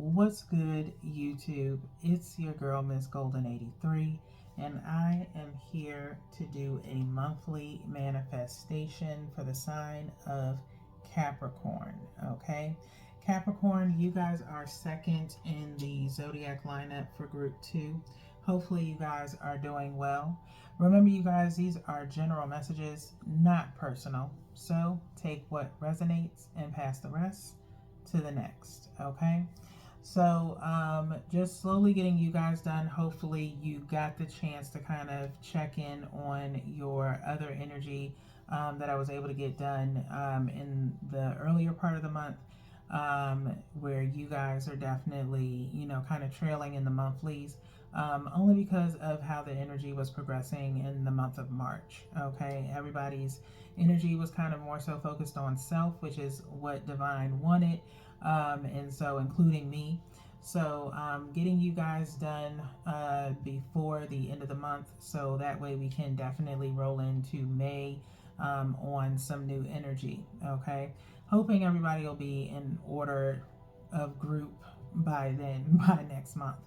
What's good, YouTube? It's your girl, Miss Golden 83, and I am here to do a monthly manifestation for the sign of Capricorn. Okay, Capricorn, you guys are second in the zodiac lineup for group 2. Hopefully, you guys are doing well. Remember, you guys, these are general messages, not personal. So take what resonates and pass the rest to the next. Okay. So just slowly getting you guys done. Hopefully you got the chance to kind of check in on your other energy that I was able to get done in the earlier part of the month, where you guys are definitely, kind of trailing in the monthlies, only because of how the energy was progressing in the month of March. Okay, everybody's energy was kind of more so focused on self, which is what Divine wanted, and so including me. So getting you guys done before the end of the month, so that way we can definitely roll into May on some new energy. Okay, hoping everybody will be in order of group by then, by next month.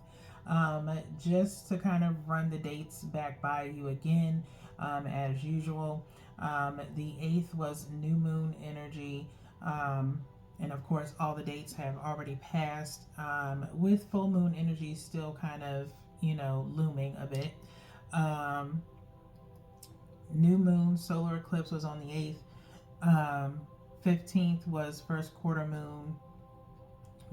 Just to kind of run the dates back by you again, as usual. The 8th was new moon energy. And of course, all the dates have already passed, with full moon energy still kind of, looming a bit. New moon solar eclipse was on the 8th. 15th was first quarter moon,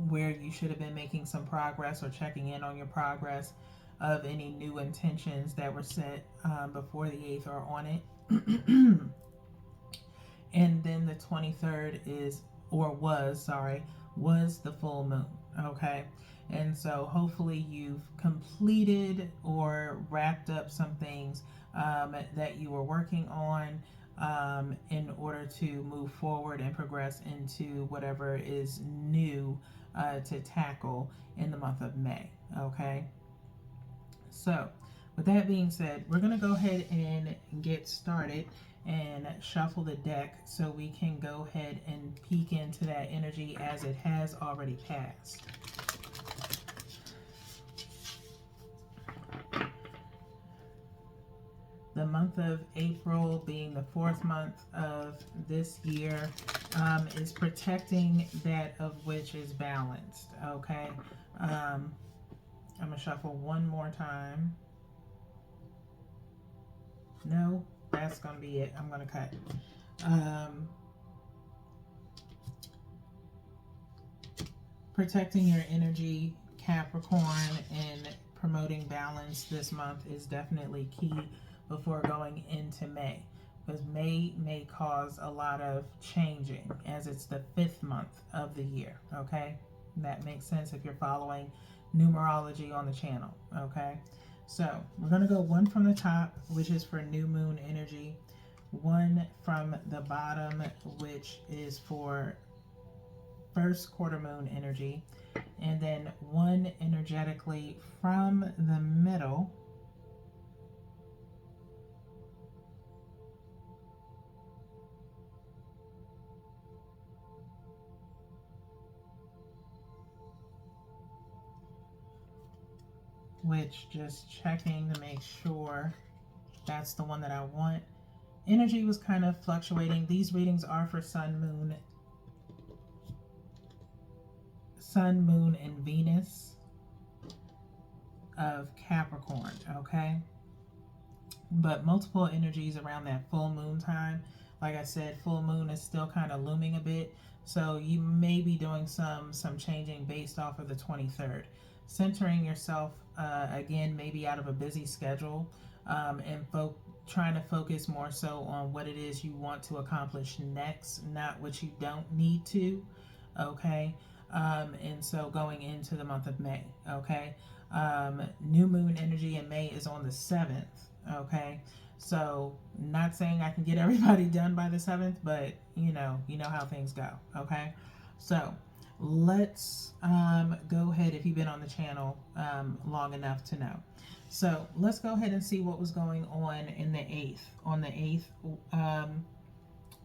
where you should have been making some progress or checking in on your progress of any new intentions that were set before the 8th or on it. And then the 23rd was the full moon. Okay, and so hopefully you've completed or wrapped up some things that you were working on in order to move forward and progress into whatever is new to tackle in the month of May. Okay, so with that being said, we're going to go ahead and get started and shuffle the deck so we can go ahead and peek into that energy as it has already passed. The month of April, being the 4th month of this year, is protecting that of which is balanced. Okay, I'm gonna shuffle one more time. No, that's gonna be it. I'm gonna cut. Protecting your energy, Capricorn, and promoting balance this month is definitely key before going into May, because May may cause a lot of changing as it's the 5th month of the year. Okay, that makes sense if you're following numerology on the channel. Okay, so we're going to go one from the top, which is for new moon energy, one from the bottom, which is for first quarter moon energy, and then one energetically from the middle, which, just checking to make sure that's the one that I want. Energy was kind of fluctuating. These readings are for Sun, Moon, and Venus of Capricorn. Okay, but multiple energies around that full moon time. Like I said, full moon is still kind of looming a bit, so you may be doing some changing based off of the 23rd. Centering yourself again, maybe out of a busy schedule, and trying to focus more so on what it is you want to accomplish next, not what you don't need to. Okay, and so going into the month of May. Okay, new moon energy in May is on the 7th. Okay, so not saying I can get everybody done by the 7th, but you know how things go. Okay, so let's go ahead, if you've been on the channel long enough to know. So let's go ahead and see what was going on in the 8th. On the 8th,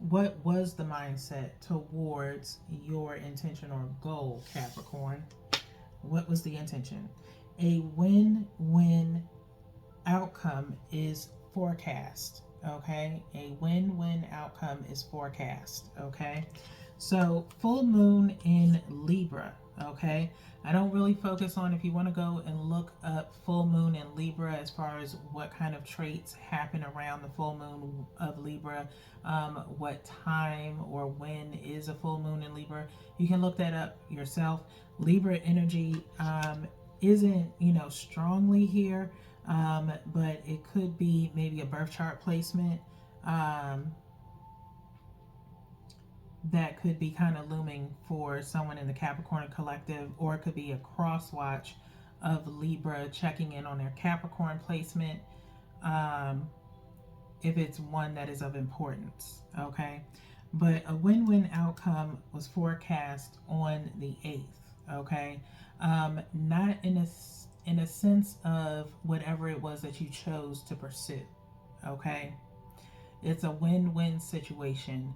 what was the mindset towards your intention or goal, Capricorn? What was the intention? A win-win outcome is forecast. Okay, a win-win outcome is forecast. Okay, so full moon in Libra. Okay, I don't really focus on, if you want to go and look up full moon in Libra as far as what kind of traits happen around the full moon of Libra, what time or when is a full moon in Libra. You can look that up yourself. Libra energy isn't, strongly here, but it could be maybe a birth chart placement that could be kind of looming for someone in the Capricorn collective, or it could be a cross watch of Libra checking in on their Capricorn placement, if it's one that is of importance. Okay, but a win-win outcome was forecast on the 8th. Okay, not in a sense of whatever it was that you chose to pursue. Okay, it's a win-win situation.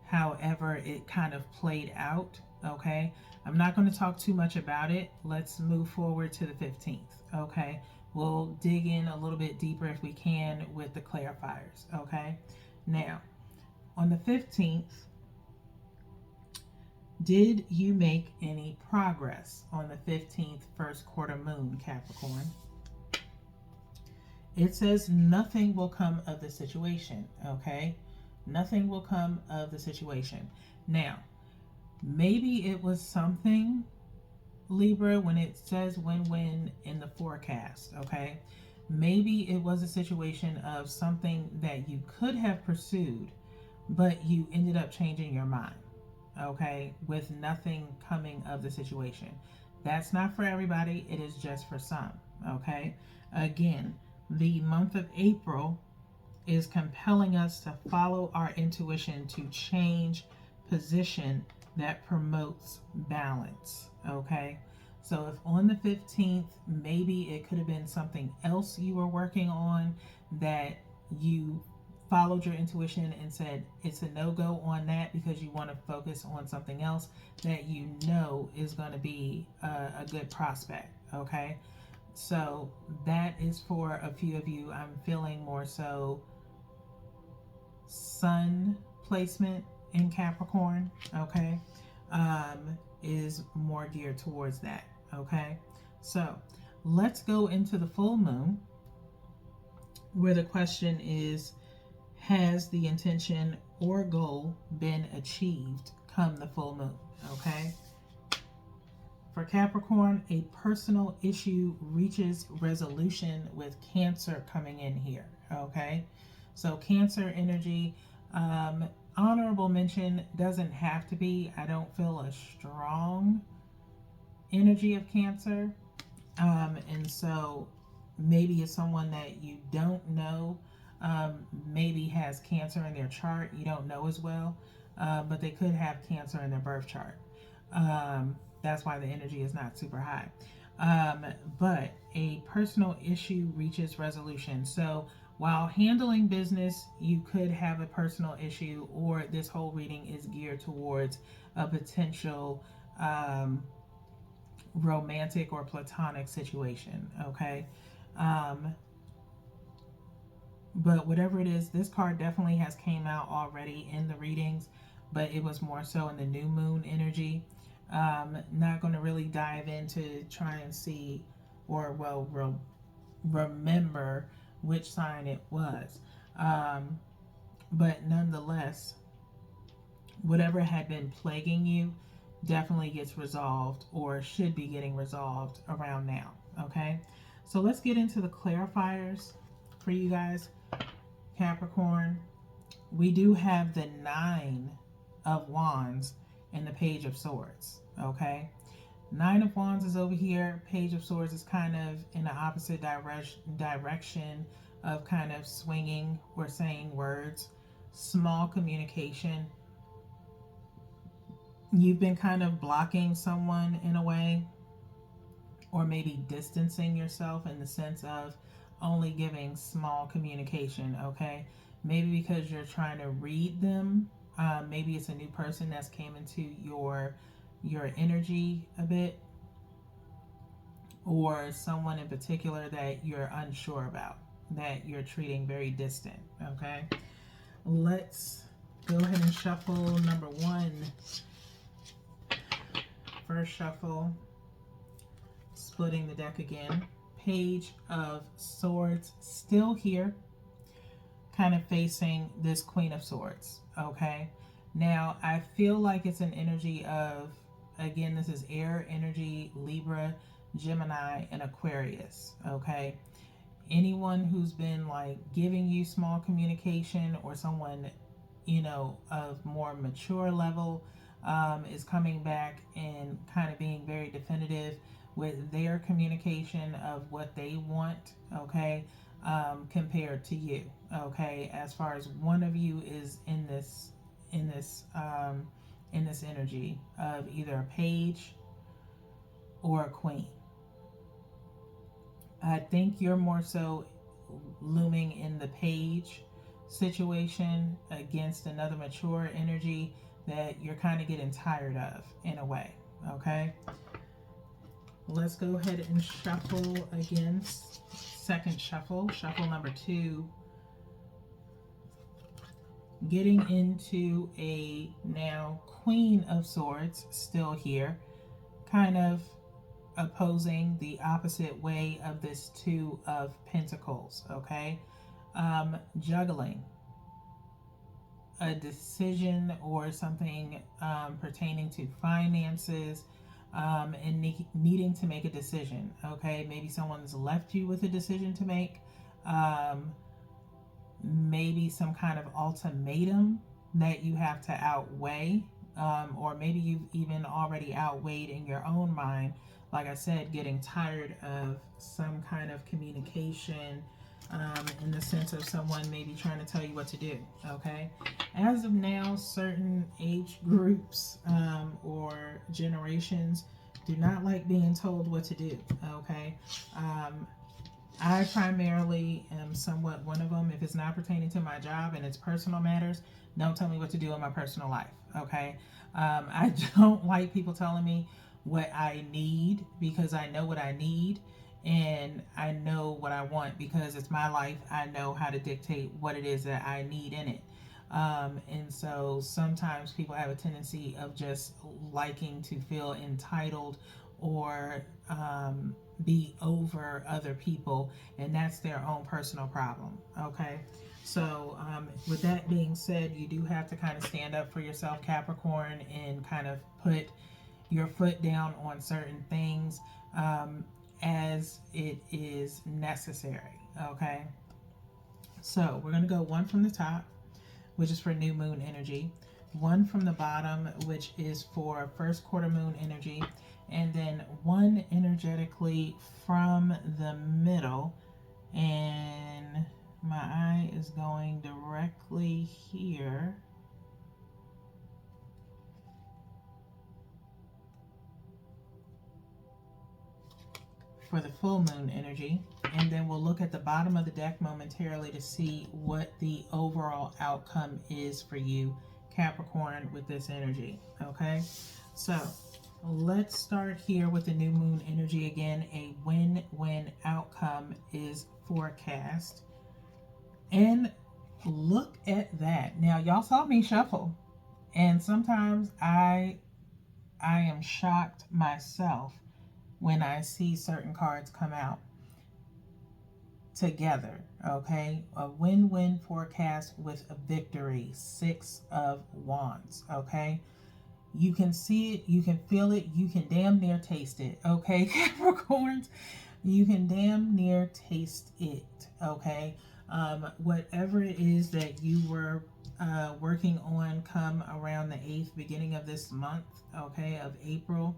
However, it kind of played out. Okay, I'm not going to talk too much about it. Let's move forward to the 15th. Okay, we'll dig in a little bit deeper if we can with the clarifiers. Okay, now on the 15th, did you make any progress on the 15th first quarter moon, Capricorn? It says nothing will come of the situation. Okay, nothing will come of the situation. Now, maybe it was something, Libra, when it says win-win in the forecast. Okay, maybe it was a situation of something that you could have pursued, but you ended up changing your mind. Okay, with nothing coming of the situation. That's not for everybody, it is just for some. Okay, again, the month of April is compelling us to follow our intuition, to change position that promotes balance. Okay, so if on the 15th, maybe it could have been something else you were working on that you followed your intuition and said it's a no-go on that because you want to focus on something else that you know is going to be a good prospect. Okay, so that is for a few of you. I'm feeling more so sun placement in Capricorn. Okay, is more geared towards that. Okay, so let's go into the full moon, where the question is, has the intention or goal been achieved come the full moon? Okay, for Capricorn, a personal issue reaches resolution with Cancer coming in here. Okay, so Cancer energy, honorable mention, doesn't have to be. I don't feel a strong energy of Cancer, and so maybe it's someone that you don't know, maybe has Cancer in their chart. You don't know as well, but they could have Cancer in their birth chart. That's why the energy is not super high. But a personal issue reaches resolution. So while handling business, you could have a personal issue, or this whole reading is geared towards a potential romantic or platonic situation. Okay, but whatever it is, this card definitely has came out already in the readings, but it was more so in the new moon energy. Not going to really dive into try and see, or well, remember which sign it was, but nonetheless, whatever had been plaguing you definitely gets resolved, or should be getting resolved around now. Okay, so let's get into the clarifiers for you guys, Capricorn. We do have the 9 of Wands and the Page of Swords. Okay, 9 of Wands is over here. Page of Swords is kind of in the opposite direction of kind of swinging or saying words. Small communication. You've been kind of blocking someone in a way, or maybe distancing yourself in the sense of only giving small communication. Okay, maybe because you're trying to read them. Maybe it's a new person that's came into your energy a bit, or someone in particular that you're unsure about, that you're treating very distant. Okay, let's go ahead and shuffle number one. First shuffle, splitting the deck again. Page of Swords still here, kind of facing this Queen of Swords. Okay, now I feel like it's an energy of, again, this is air energy, Libra, Gemini, and Aquarius. Okay, anyone who's been like giving you small communication, or someone, you know, of more mature level, is coming back and kind of being very definitive with their communication of what they want. Okay, compared to you. Okay, as far as one of you is in this in this in this energy of either a page or a queen. I think you're more so looming in the page situation against another mature energy that you're kind of getting tired of in a way. Okay, let's go ahead and shuffle again. Second shuffle, shuffle number two, getting into a now Queen of Swords still here, kind of opposing the opposite way of this Two of Pentacles. Okay, juggling a decision or something pertaining to finances, and needing to make a decision. Okay, maybe someone's left you with a decision to make, maybe some kind of ultimatum that you have to outweigh, or maybe you've even already outweighed in your own mind. Like I said, getting tired of some kind of communication, in the sense of someone maybe trying to tell you what to do. Okay, as of now, certain age groups, or generations do not like being told what to do. Okay, I primarily am somewhat one of them. If it's not pertaining to my job and it's personal matters, don't tell me what to do in my personal life. Okay, I don't like people telling me what I need, because I know what I need, and I know what I want because it's my life. I know how to dictate what it is that I need in it. And so sometimes people have a tendency of just liking to feel entitled, or be over other people, and that's their own personal problem. Okay, so with that being said, you do have to kind of stand up for yourself, Capricorn, and kind of put your foot down on certain things, as it is necessary. Okay, so we're going to go one from the top, which is for new moon energy, one from the bottom, which is for first quarter moon energy, and then one energetically from the middle. And my eye is going directly here for the full moon energy, and then we'll look at the bottom of the deck momentarily to see what the overall outcome is for you, Capricorn, with this energy. Okay, so let's start here with the new moon energy. Again, a win-win outcome is forecast, and look at that. Now, y'all saw me shuffle, and sometimes I am shocked myself when I see certain cards come out together. Okay, a win-win forecast with a victory, Six of Wands. Okay, you can see it, you can feel it, you can damn near taste it. Okay, Capricorns, you can damn near taste it. Okay, whatever it is that you were working on come around the 8th, beginning of this month, okay, of April,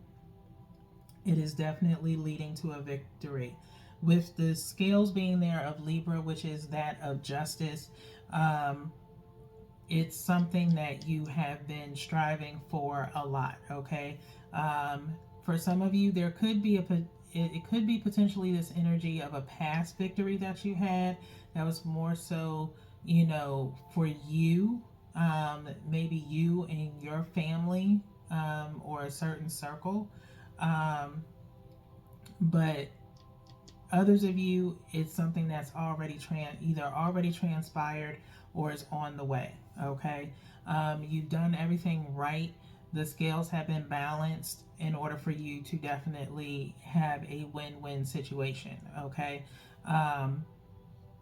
it is definitely leading to a victory. With the scales being there of Libra, which is that of justice, it's something that you have been striving for a lot. Okay, for some of you, there could be it could be potentially this energy of a past victory that you had that was more so, you know, for you, maybe you and your family, or a certain circle. But others of you, it's something that's already either already transpired or is on the way. Okay, you've done everything right. The scales have been balanced in order for you to definitely have a win-win situation. Okay, um,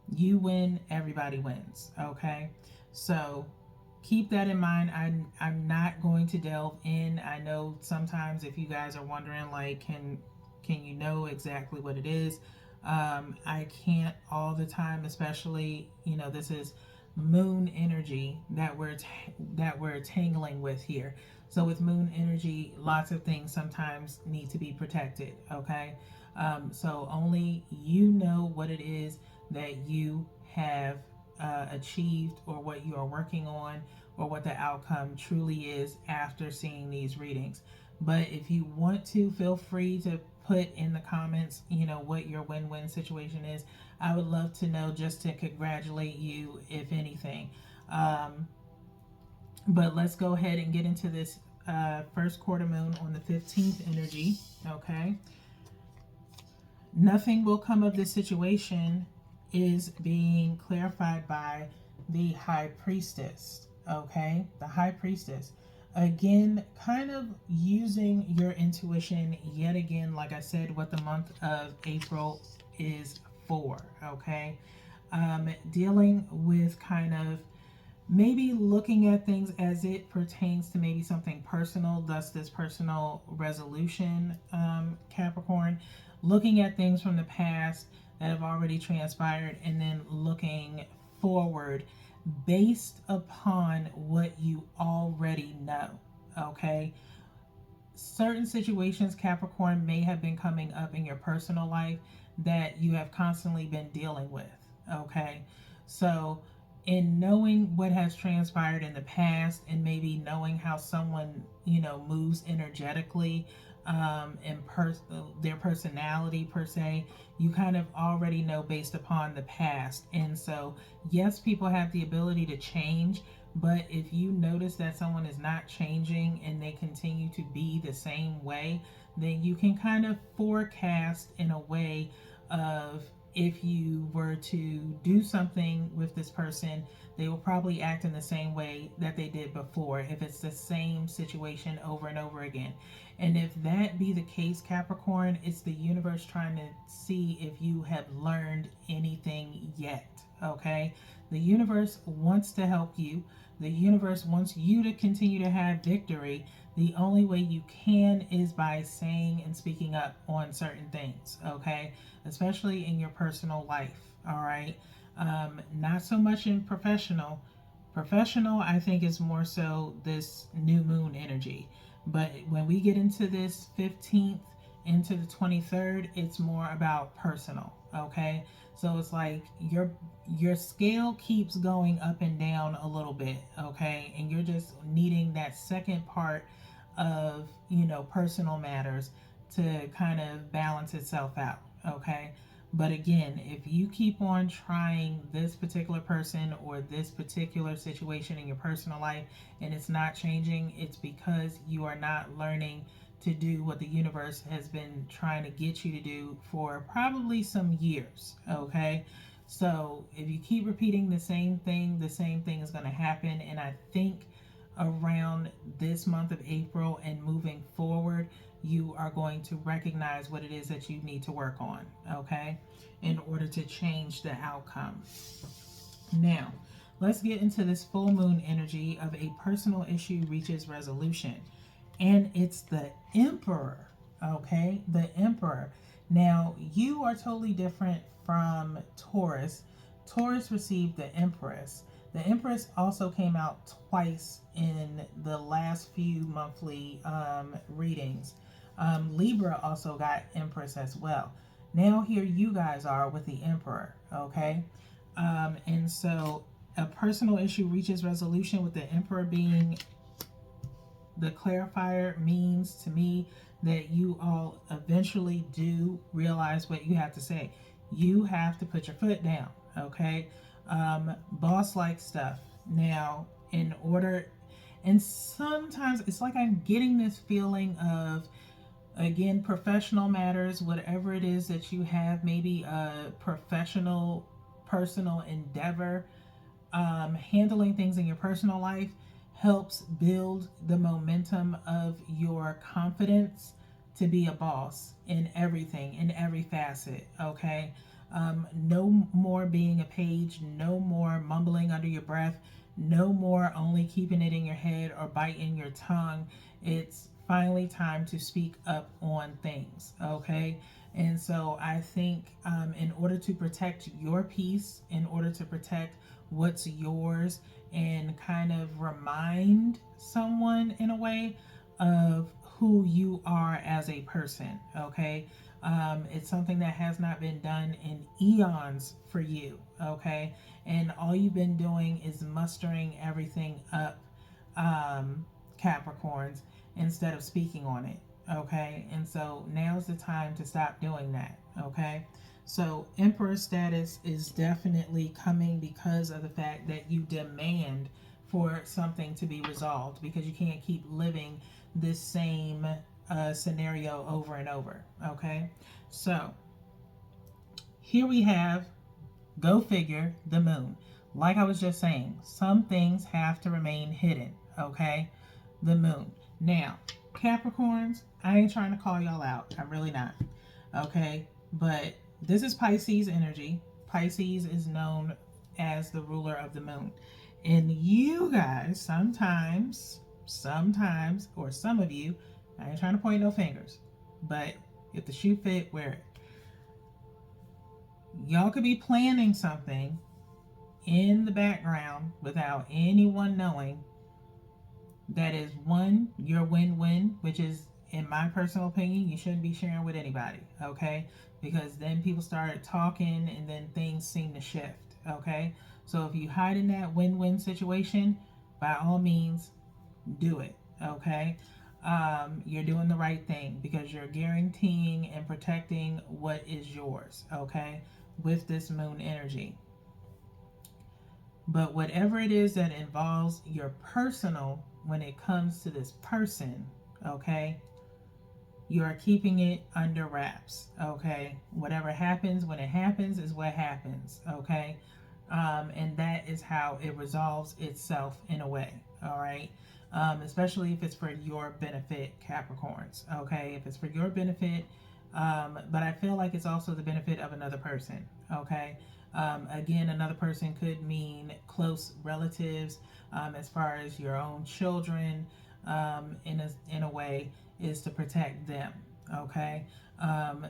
you win, everybody wins. Okay, so keep that in mind. I'm not going to delve in. I know sometimes if you guys are wondering, like, can you know exactly what it is? I can't all the time, especially, this is moon energy that we're tangling with here. So with moon energy, lots of things sometimes need to be protected. Okay, so only you know what it is that you have achieved, or what you are working on, or what the outcome truly is after seeing these readings. But if you want to, feel free to put in the comments, what your win-win situation is. I would love to know, just to congratulate you, if anything. But let's go ahead and get into this first quarter moon on the 15th energy. Okay. Nothing will come of this situation is being clarified by the high priestess. Okay, the high priestess, again, kind of using your intuition yet again. Like I said, what the month of April is for. Okay, dealing with kind of maybe looking at things as it pertains to maybe something personal, thus this personal resolution, Capricorn, looking at things from the past that have already transpired, and then looking forward based upon what you already know. Okay, certain situations, Capricorn, may have been coming up in your personal life that you have constantly been dealing with. Okay, so in knowing what has transpired in the past, and maybe knowing how someone, moves energetically, and their personality per se, you kind of already know based upon the past. And so, yes, people have the ability to change, but if you notice that someone is not changing and they continue to be the same way, then you can kind of forecast in a way of, if you were to do something with this person, they will probably act in the same way that they did before, if it's the same situation over and over again. And if that be the case, Capricorn, it's the universe trying to see if you have learned anything yet. Okay, the universe wants to help you. The universe wants you to continue to have victory. The only way you can is by saying and speaking up on certain things. Okay, especially in your personal life. All right, not so much in professional. Professional, I think, is more so this new moon energy. But when we get into this 15th into the 23rd, it's more about personal. Okay, so it's like your scale keeps going up and down a little bit. Okay, and you're just needing that second part of, personal matters to kind of balance itself out. Okay, but again, if you keep on trying this particular person or this particular situation in your personal life and it's not changing, it's because you are not learning to do what the universe has been trying to get you to do for probably some years. Okay, so if you keep repeating the same thing is going to happen. And I think around this month of April and moving forward, you are going to recognize what it is that you need to work on, okay, in order to change the outcome. Now, let's get into this full moon energy of a personal issue reaches resolution. And it's the Emperor, okay? The Emperor. Now, you are totally different from Taurus. Taurus received the Empress. The Empress also came out twice in the last few monthly readings. Libra also got Empress as well. Now here you guys are with the Emperor, okay? And so a personal issue reaches resolution, with the Emperor being the clarifier, means to me that you all eventually do realize what you have to say. You have to put your foot down, okay? Boss-like stuff. Now, and sometimes it's like I'm getting this feeling of Again, professional matters, whatever it is that you have, maybe a professional, personal endeavor, handling things in your personal life helps build the momentum of your confidence to be a boss in everything, in every facet, okay? No more being a page, no more mumbling under your breath, no more only keeping it in your head or biting your tongue. It's finally time to speak up on things, okay? And so I think in order to protect your peace, in order to protect what's yours, and kind of remind someone in a way of who you are as a person, okay? It's something that has not been done in eons for you, okay? And all you've been doing is mustering everything up, Capricorns, instead of speaking on it, okay? And so now's the time to stop doing that, okay? So emperor status is definitely coming because of the fact that you demand for something to be resolved, because you can't keep living this same scenario over and over, okay? So here we have, go figure, the moon. Like I was just saying, some things have to remain hidden, okay? The moon. Now, Capricorns, I ain't trying to call y'all out. I'm really not, okay? But this is Pisces energy. Pisces is known as the ruler of the moon. And you guys sometimes, or some of you, I ain't trying to point no fingers, but if the shoe fit, wear it. Y'all could be planning something in the background without anyone knowing. That is one, your win-win, which is, in my personal opinion, you shouldn't be sharing with anybody, okay? Because then people start talking and then things seem to shift, okay? So if you hide in that win-win situation, by all means, do it, okay? You're doing the right thing because you're guaranteeing and protecting what is yours, okay? With this moon energy. But whatever it is that involves your personal, when it comes to this person, okay, you are keeping it under wraps, okay? Whatever happens when it happens is what happens, okay? And that is how it resolves itself in a way, all right? Especially if it's for your benefit, Capricorns, okay? If it's for your benefit, but I feel like it's also the benefit of another person, okay? Again, another person could mean close relatives, as far as your own children, in a way, is to protect them, okay?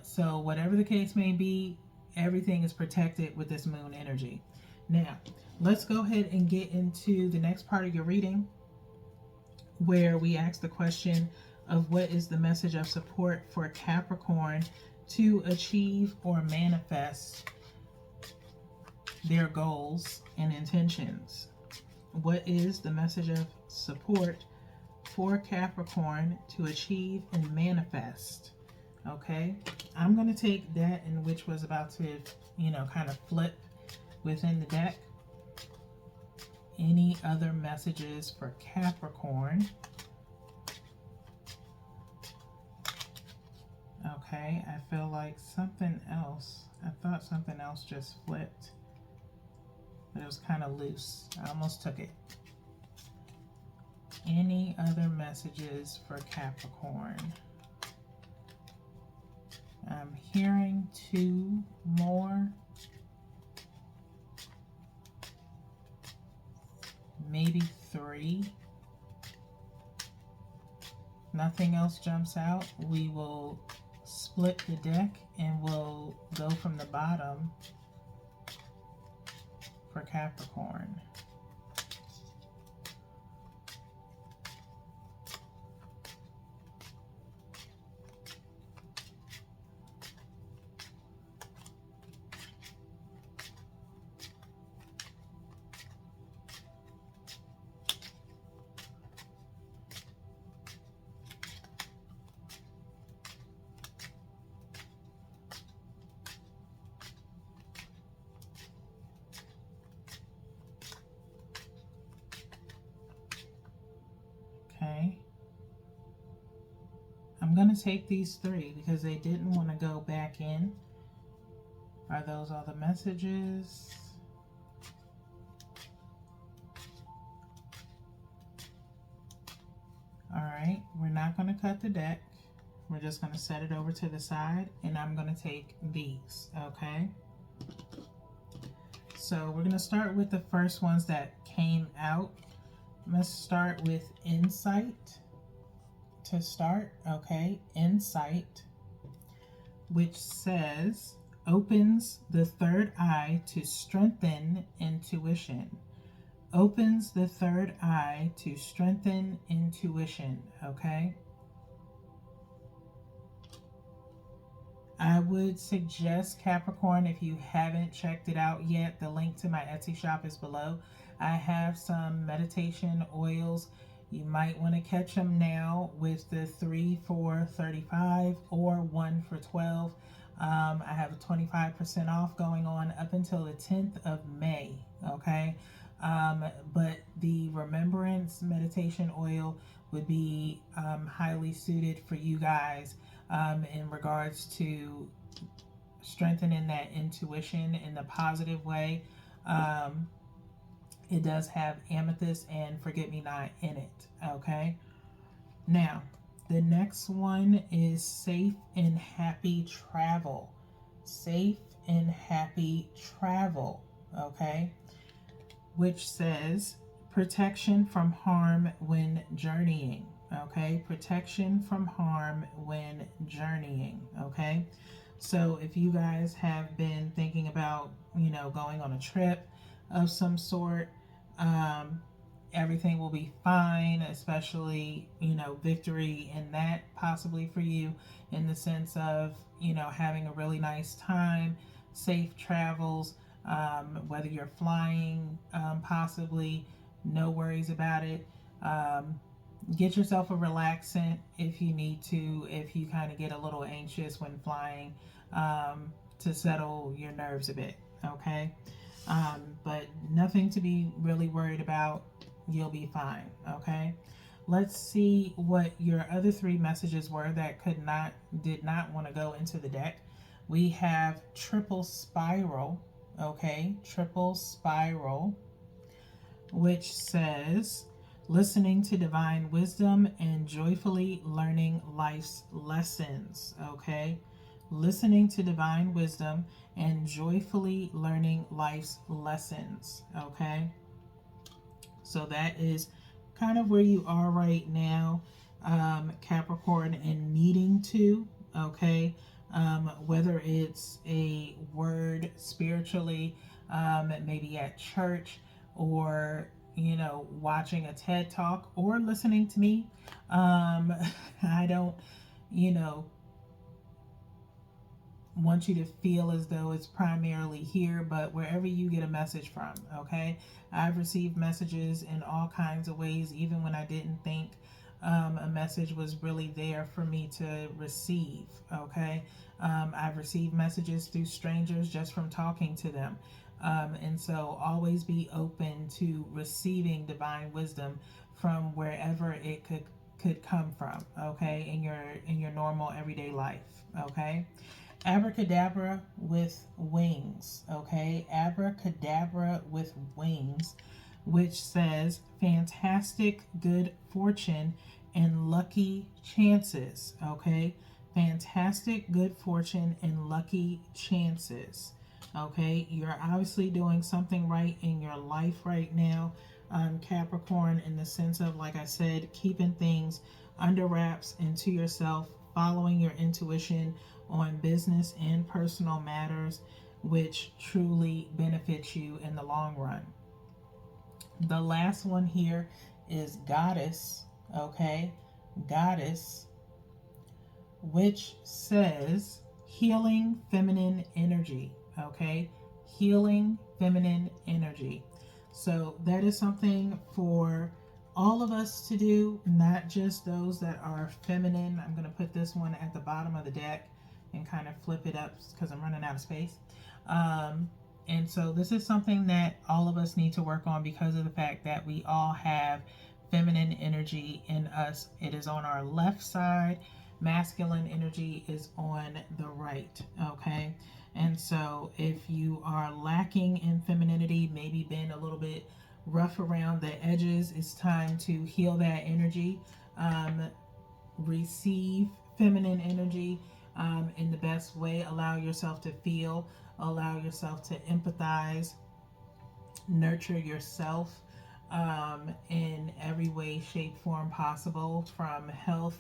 So whatever the case may be, everything is protected with this moon energy. Now, let's go ahead and get into the next part of your reading, where we ask the question of what is the message of support for Capricorn to achieve or manifest their goals and intentions. What is the message of support for Capricorn to achieve and manifest? Okay, I'm going to take that, and which was about to, kind of flip within the deck. Any other messages for Capricorn? Okay, I feel like something else. I thought something else just flipped, but it was kind of loose. I almost took it. Any other messages for Capricorn? I'm hearing 2 more. Maybe 3. Nothing else jumps out. We will split the deck and we'll go from the bottom for Capricorn. I'm going to take these 3 because they didn't want to go back in. Are those all the messages? All right, we're not going to cut the deck. We're just going to set it over to the side, and I'm going to take these, okay? So we're going to start with the first ones that came out. Let's start with Insight to start, okay? Insight, which says, opens the third eye to strengthen intuition. Opens the third eye to strengthen intuition, okay? I would suggest, Capricorn, if you haven't checked it out yet, the link to my Etsy shop is below. I have some meditation oils. You might want to catch them now with the 3 for $35 or 1 for $12. I have a 25% off going on up until the 10th of May, okay? But the Remembrance meditation oil would be highly suited for you guys in regards to strengthening that intuition in the positive way. It does have amethyst and forget-me-not in it, okay? Now, the next one is Safe and Happy Travel. Safe and Happy Travel, okay? Which says protection from harm when journeying, okay? Protection from harm when journeying, okay? So if you guys have been thinking about, going on a trip of some sort, everything will be fine, especially, victory in that possibly for you in the sense of, having a really nice time, safe travels, whether you're flying, possibly, no worries about it. Get yourself a relaxant if you need to, if you kind of get a little anxious when flying, to settle your nerves a bit, okay? But nothing to be really worried about. You'll be fine, okay? Let's see what your other 3 messages were that did not want to go into the deck. We have Triple Spiral, okay? Triple Spiral, which says, listening to divine wisdom and joyfully learning life's lessons, okay? Listening to divine wisdom and joyfully learning life's lessons, okay? So that is kind of where you are right now, Capricorn, and needing to, okay? Whether it's a word spiritually, maybe at church, or watching a TED talk or listening to me. I don't want you to feel as though it's primarily here, but wherever you get a message from, okay? I've received messages in all kinds of ways, even when I didn't think a message was really there for me to receive, okay? I've received messages through strangers just from talking to them. And so always be open to receiving divine wisdom from wherever it could come from, okay, in your normal everyday life, okay? Abracadabra with wings, okay? Abracadabra with wings, which says fantastic good fortune and lucky chances, okay? Fantastic good fortune and lucky chances, okay? You're obviously doing something right in your life right now, Capricorn, in the sense of, like I said, keeping things under wraps and to yourself, following your intuition on business and personal matters, which truly benefits you in the long run. The last one here is Goddess, okay? Goddess, which says healing feminine energy, okay? Healing feminine energy. So that is something for all of us to do, not just those that are feminine. I'm going to put this one at the bottom of the deck and kind of flip it up because I'm running out of space. And so this is something that all of us need to work on because of the fact that we all have feminine energy in us. It is on our left side, masculine energy is on the right, okay? And so if you are lacking in femininity, maybe been a little bit rough around the edges, it's time to heal that energy. Receive feminine energy in the best way. Allow yourself to feel, allow yourself to empathize, nurture yourself in every way, shape, form possible, from health.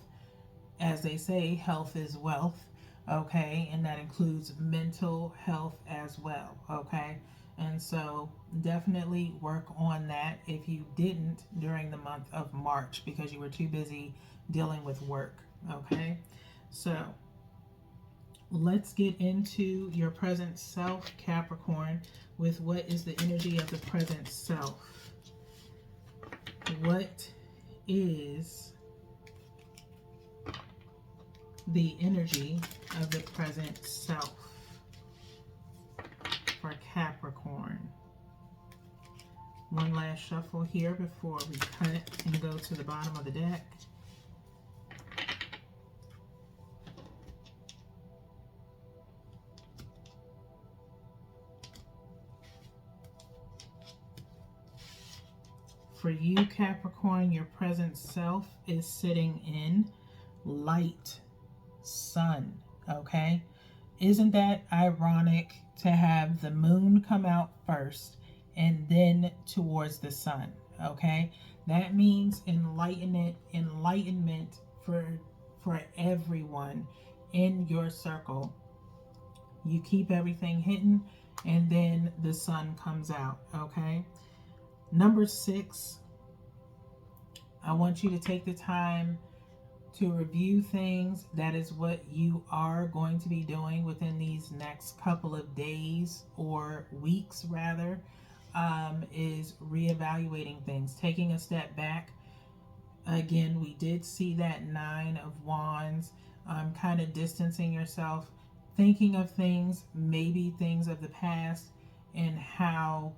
As they say, health is wealth, okay? And that includes mental health as well, okay? And so definitely work on that if you didn't during the month of March because you were too busy dealing with work, okay? So let's get into your present self, Capricorn, with what is the energy of the present self. What is the energy of the present self for Capricorn? One last shuffle here before we cut and go to the bottom of the deck. For you, Capricorn, your present self is sitting in light sun, okay? Isn't that ironic to have the moon come out first and then towards the sun, okay? That means enlightenment for everyone in your circle. You keep everything hidden and then the sun comes out, okay? Number 6, I want you to take the time to review things. That is what you are going to be doing within these next couple of days or weeks, rather, is reevaluating things, taking a step back. Again, we did see that 9 of Wands, kind of distancing yourself, thinking of things, maybe things of the past, and how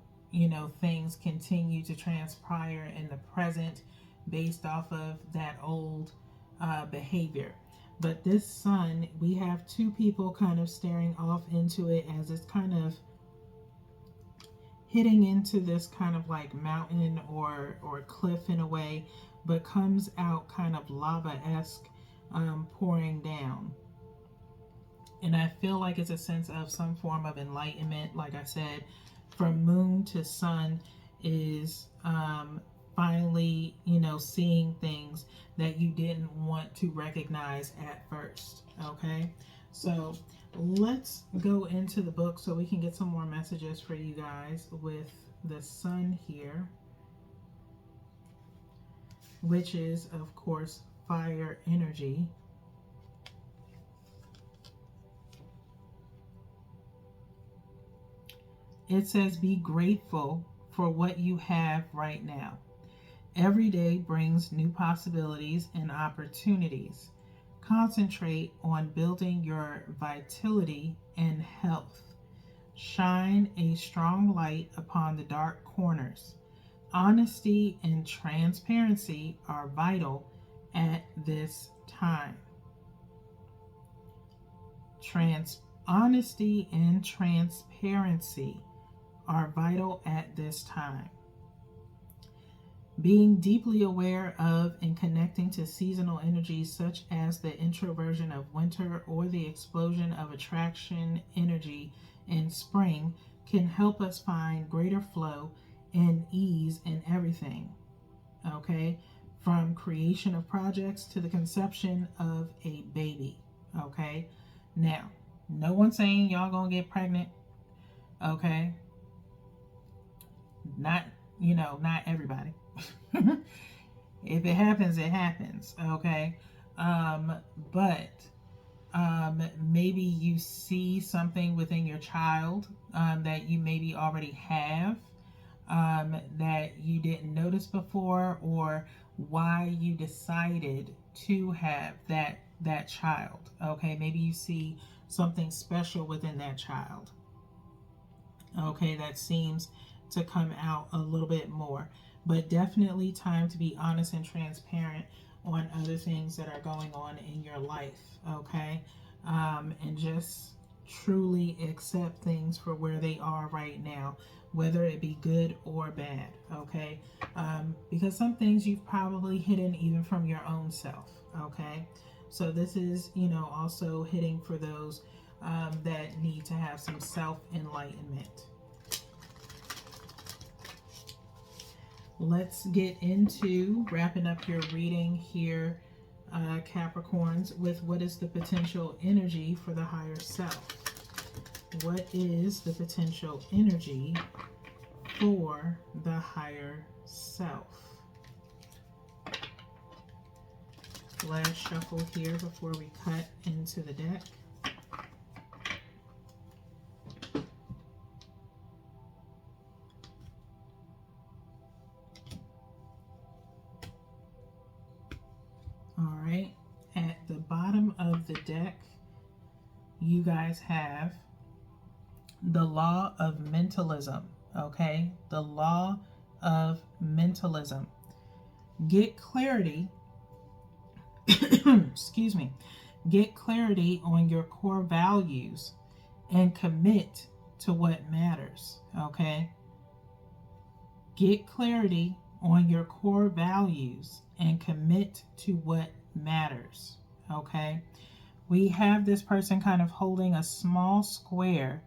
things continue to transpire in the present based off of that old behavior. But this sun, we have 2 people kind of staring off into it as it's kind of hitting into this kind of like mountain or cliff in a way, but comes out kind of lava-esque, pouring down. And I feel like it's a sense of some form of enlightenment. Like I said, from moon to sun is finally, seeing things that you didn't want to recognize at first, okay? So let's go into the book so we can get some more messages for you guys with the sun here, which is, of course, fire energy. It says, be grateful for what you have right now. Every day brings new possibilities and opportunities. Concentrate on building your vitality and health. Shine a strong light upon the dark corners. Honesty and transparency are vital at this time. Honesty and transparency are vital at this time. Being deeply aware of and connecting to seasonal energies such as the introversion of winter or the explosion of attraction energy in spring can help us find greater flow and ease in everything, okay? From creation of projects to the conception of a baby, okay? Now, no one's saying y'all gonna get pregnant, okay? Not everybody. If it happens, it happens, okay? But maybe you see something within your child that you maybe already have that you didn't notice before, or why you decided to have that child, okay? Maybe you see something special within that child, okay, that seems to come out a little bit more. But definitely time to be honest and transparent on other things that are going on in your life, okay? And just truly accept things for where they are right now, whether it be good or bad, okay? Because some things you've probably hidden even from your own self, okay? So this is, also hitting for those that need to have some self-enlightenment. Let's get into wrapping up your reading here, Capricorns, with what is the potential energy for the higher self. What is the potential energy for the higher self? Last shuffle here before we cut into the deck. All right, at the bottom of the deck, you guys have the law of mentalism, okay? The law of mentalism. Get clarity, excuse me, get clarity on your core values and commit to what matters, okay? Get clarity on your core values and commit to what matters, okay? We have this person kind of holding a small square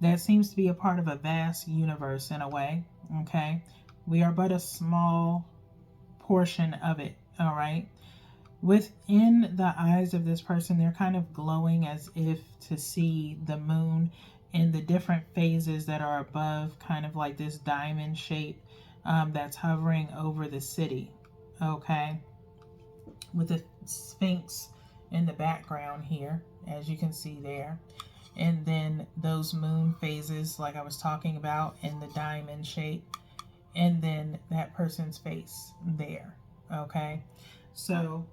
that seems to be a part of a vast universe in a way, okay? We are but a small portion of it, all right? Within the eyes of this person, they're kind of glowing as if to see the moon in the different phases that are above, kind of like this diamond shape that's hovering over the city, okay? With the Sphinx in the background here, as you can see there. And then those moon phases, like I was talking about, in the diamond shape. And then that person's face there, okay? So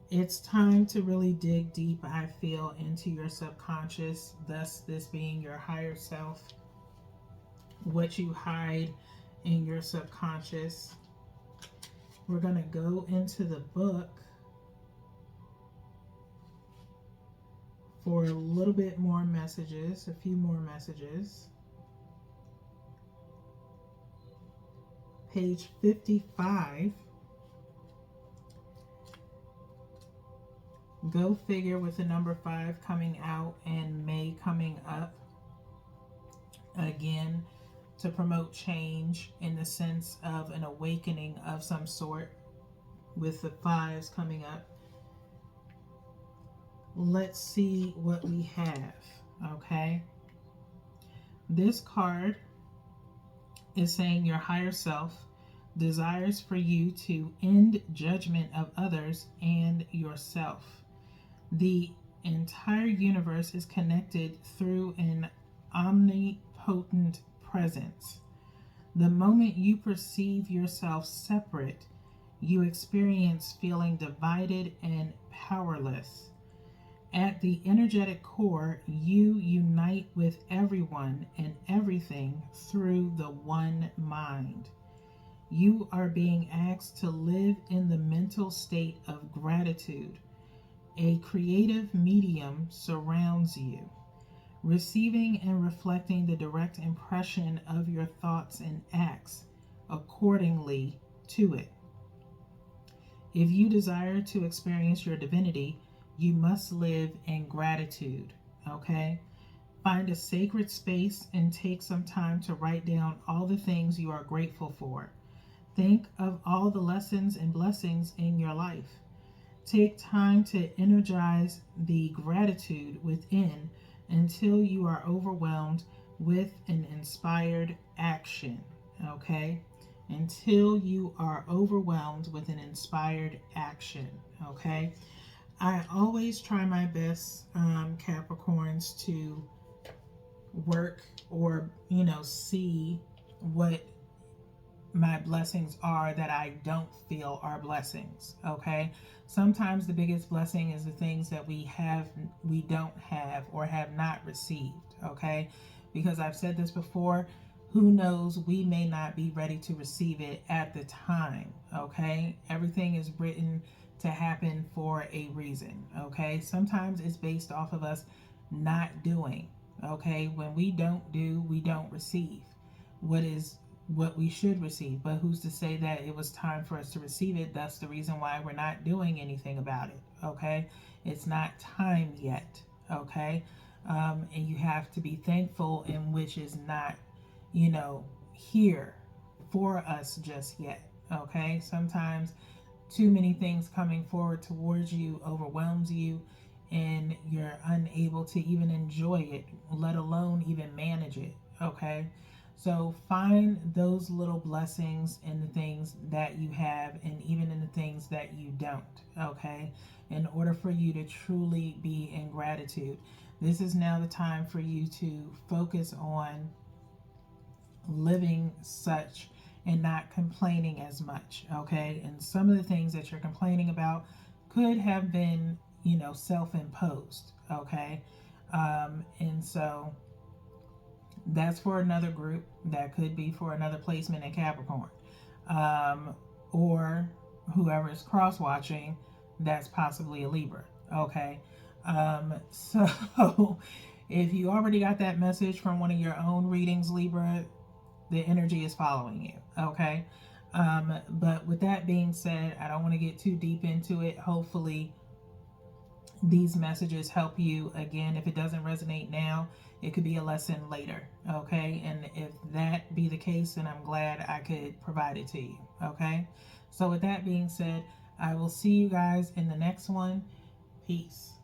it's time to really dig deep, I feel, into your subconscious, thus this being your higher self, what you hide in your subconscious. We're going to go into the book for a little bit more messages, a few more messages. Page 55. Go figure, with the number 5 coming out and May coming up. Again, to promote change in the sense of an awakening of some sort, with the 5s coming up. Let's see what we have, okay? This card is saying your higher self desires for you to end judgment of others and yourself. The entire universe is connected through an omnipotent presence. The moment you perceive yourself separate, you experience feeling divided and powerless. At the energetic core, you unite with everyone and everything through the one mind. You are being asked to live in the mental state of gratitude. A creative medium surrounds you, receiving and reflecting the direct impression of your thoughts and acts accordingly to it. If you desire to experience your divinity, you must live in gratitude, okay? Find a sacred space and take some time to write down all the things you are grateful for. Think of all the lessons and blessings in your life. Take time to energize the gratitude within until you are overwhelmed with an inspired action, okay? Until you are overwhelmed with an inspired action, okay? I always try my best, Capricorns, to work or, see what my blessings are that I don't feel are blessings, okay? Sometimes the biggest blessing is the things that we don't have or have not received, okay? Because I've said this before, who knows, we may not be ready to receive it at the time. Okay, everything is written to happen for a reason. Okay, sometimes it's based off of us not doing. Okay, when we don't do, we don't receive what we should receive. But who's to say that it was time for us to receive it? That's the reason why we're not doing anything about it. Okay, it's not time yet. Okay, and you have to be thankful, in which is not, here for us just yet. Okay, sometimes too many things coming forward towards you overwhelms you, and you're unable to even enjoy it, let alone even manage it. Okay, so find those little blessings in the things that you have, and even in the things that you don't. Okay, in order for you to truly be in gratitude, this is now the time for you to focus on living such and not complaining as much. Okay, and some of the things that you're complaining about could have been, self-imposed. Okay, and so that's for another group. That could be for another placement in Capricorn, or whoever is cross watching, that's possibly a Libra. Okay, so if you already got that message from one of your own readings, Libra, the energy is following you. Okay, but with that being said, I don't want to get too deep into it. Hopefully these messages help you. Again, if it doesn't resonate now, it could be a lesson later. Okay, and if that be the case, then I'm glad I could provide it to you. Okay, so with that being said, I will see you guys in the next one. Peace.